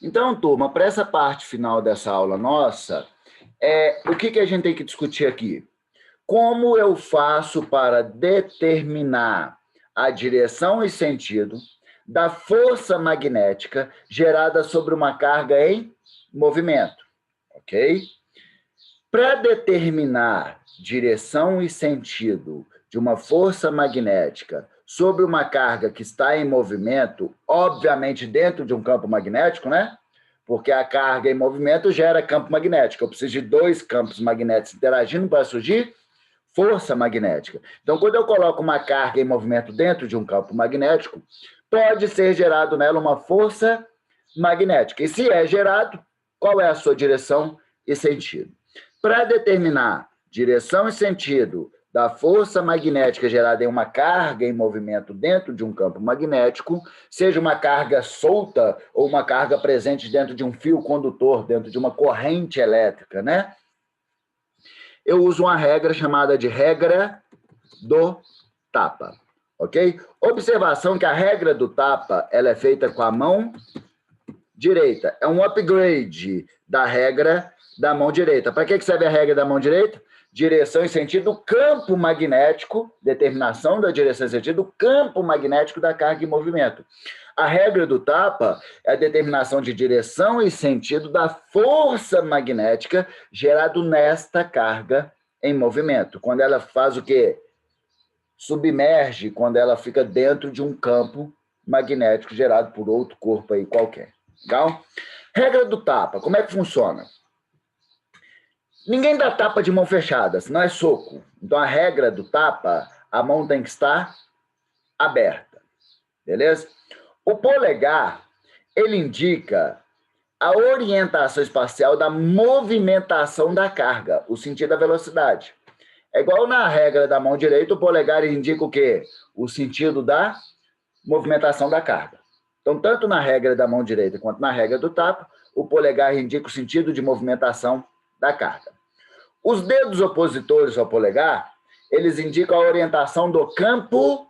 Então, turma, para essa parte final dessa aula nossa, o que a gente tem que discutir aqui? Como eu faço para determinar a direção e sentido da força magnética gerada sobre uma carga em movimento, ok? Para determinar direção e sentido de uma força magnética sobre uma carga que está em movimento, obviamente dentro de um campo magnético, né? Porque a carga em movimento gera campo magnético. Eu preciso de dois campos magnéticos interagindo para surgir força magnética. Então, quando eu coloco uma carga em movimento dentro de um campo magnético, pode ser gerado nela uma força magnética. E se é gerado, qual é a sua direção e sentido? Para determinar direção e sentido da força magnética gerada em uma carga em movimento dentro de um campo magnético, seja uma carga solta ou uma carga presente dentro de um fio condutor, dentro de uma corrente elétrica, né? Eu uso uma regra chamada de regra do tapa, ok? Observação que a regra do tapa ela é feita com a mão direita. É um upgrade da regra da mão direita. Para que serve a regra da mão direita? Direção e sentido do campo magnético, determinação da direção e sentido do campo magnético da carga em movimento. A regra do tapa é a determinação de direção e sentido da força magnética gerado nesta carga em movimento. Quando ela faz o quê? Submerge, quando ela fica dentro de um campo magnético gerado por outro corpo aí qualquer. Legal? Regra do tapa, como é que funciona? Ninguém dá tapa de mão fechada, senão é soco. Então, a regra do tapa, a mão tem que estar aberta. Beleza? O polegar, ele indica a orientação espacial da movimentação da carga, o sentido da velocidade. É igual na regra da mão direita, o polegar indica o quê? O sentido da movimentação da carga. Então, tanto na regra da mão direita quanto na regra do tapa, o polegar indica o sentido de movimentação da carga. Os dedos opositores ao polegar, eles indicam a orientação do campo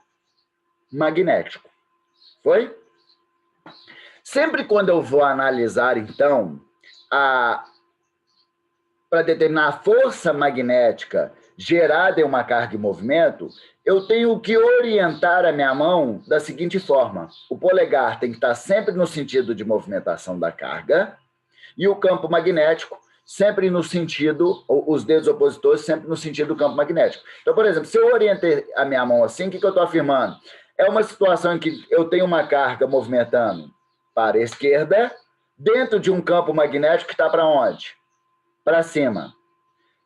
magnético. Foi? Sempre quando eu vou analisar, então, para determinar a força magnética gerada em uma carga em movimento, eu tenho que orientar a minha mão da seguinte forma. O polegar tem que estar sempre no sentido de movimentação da carga e o campo magnético sempre no sentido, os dedos opositores sempre no sentido do campo magnético. Então, por exemplo, se eu orientei a minha mão assim, o que eu estou afirmando? É uma situação em que eu tenho uma carga movimentando para a esquerda, dentro de um campo magnético que está para onde? Para cima.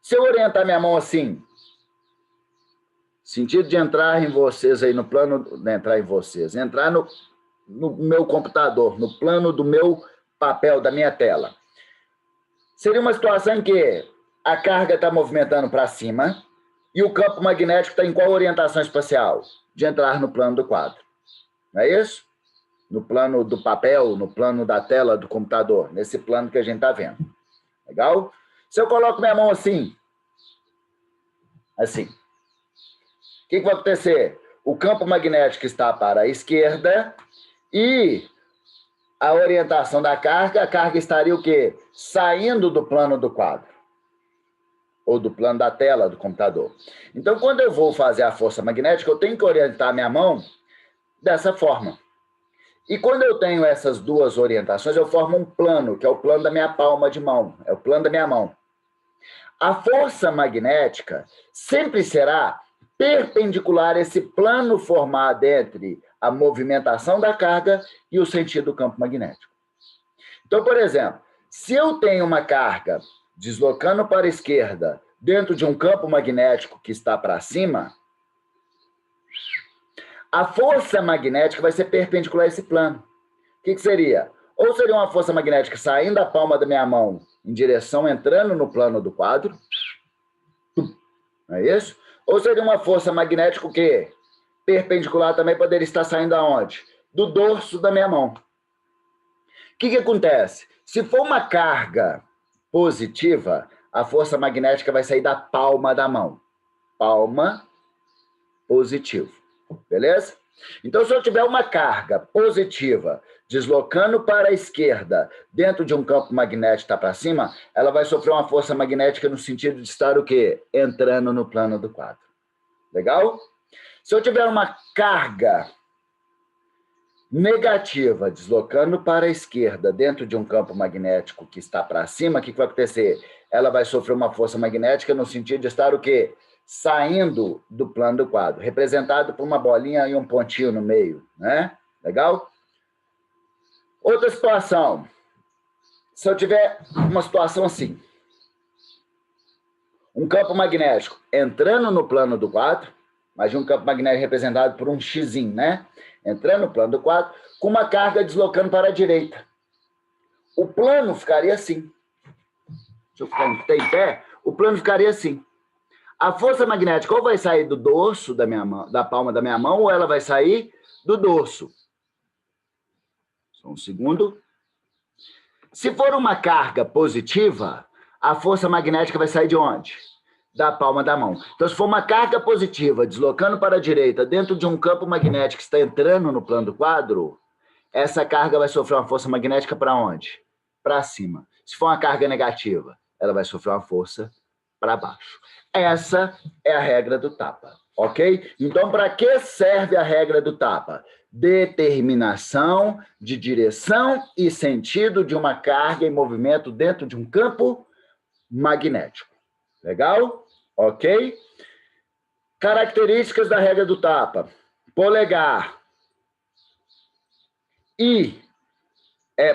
Se eu orientar minha mão assim, sentido de entrar em vocês aí no plano, entrar em vocês, entrar no meu computador, no plano do meu papel, da minha tela. Seria uma situação em que a carga está movimentando para cima e o campo magnético está em qual orientação espacial? De entrar no plano do quadro. Não é isso? No plano do papel, no plano da tela do computador, nesse plano que a gente está vendo. Legal? Se eu coloco minha mão assim, o que vai acontecer? O campo magnético está para a esquerda e a orientação da carga, a carga estaria o quê? Saindo do plano do quadro. Ou do plano da tela do computador. Então, quando eu vou fazer a força magnética, eu tenho que orientar a minha mão dessa forma. E quando eu tenho essas duas orientações, eu formo um plano, que é o plano da minha palma de mão. É o plano da minha mão. A força magnética sempre será perpendicular a esse plano formado entre a movimentação da carga e o sentido do campo magnético. Então, por exemplo, se eu tenho uma carga deslocando para a esquerda dentro de um campo magnético que está para cima, a força magnética vai ser perpendicular a esse plano. O que seria? Ou seria uma força magnética saindo da palma da minha mão em direção, entrando no plano do quadro, não é isso? Ou seria uma força magnética o quê? Perpendicular também poderia estar saindo aonde? Do dorso da minha mão. O que acontece? Se for uma carga positiva, a força magnética vai sair da palma da mão. Palma, positivo. Beleza? Então, se eu tiver uma carga positiva deslocando para a esquerda dentro de um campo magnético que está para cima, ela vai sofrer uma força magnética no sentido de estar o quê? Entrando no plano do quadro. Legal? Se eu tiver uma carga negativa deslocando para a esquerda dentro de um campo magnético que está para cima, o que vai acontecer? Ela vai sofrer uma força magnética no sentido de estar o quê? Saindo do plano do quadro, representado por uma bolinha e um pontinho no meio, né? Legal? Outra situação. Se eu tiver uma situação assim, um campo magnético entrando no plano do quadro, imagina um campo magnético representado por um xizinho, né? Entrando no plano do quadro, com uma carga deslocando para a direita. O plano ficaria assim. Deixa eu ficar em pé. O plano ficaria assim. A força magnética ou vai sair do dorso da minha mão, da palma da minha mão, ou ela vai sair do dorso. Só um segundo. Se for uma carga positiva, a força magnética vai sair de onde? Da palma da mão. Então, se for uma carga positiva deslocando para a direita dentro de um campo magnético que está entrando no plano do quadro, essa carga vai sofrer uma força magnética para onde? Para cima. Se for uma carga negativa, ela vai sofrer uma força para baixo. Essa é a regra do tapa, ok? Então, para que serve a regra do tapa? Determinação de direção e sentido de uma carga em movimento dentro de um campo magnético. Legal? Ok? Características da regra do tapa. Polegar.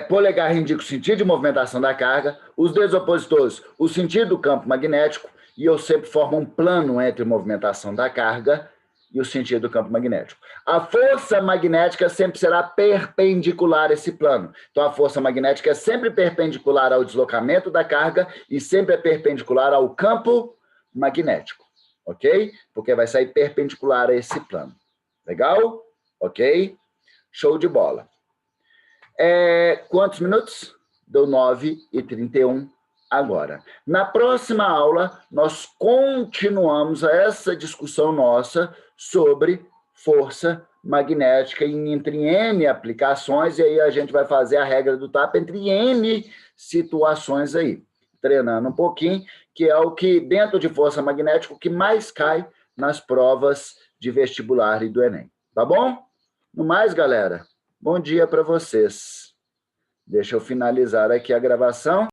Polegar indica o sentido de movimentação da carga, os dedos opositores, o sentido do campo magnético, e eu sempre formo um plano entre movimentação da carga e o sentido do campo magnético. A força magnética sempre será perpendicular a esse plano. Então, a força magnética é sempre perpendicular ao deslocamento da carga e sempre é perpendicular ao campo magnético, ok? Porque vai sair perpendicular a esse plano. Legal? Ok? Show de bola. Quantos minutos? Deu 9h31 agora. Na próxima aula, nós continuamos essa discussão nossa sobre força magnética entre N aplicações, e aí a gente vai fazer a regra do tapa entre N situações aí, treinando um pouquinho, que é o que, dentro de força magnética, o que mais cai nas provas de vestibular e do Enem. Tá bom? No mais, galera, bom dia para vocês. Deixa eu finalizar aqui a gravação.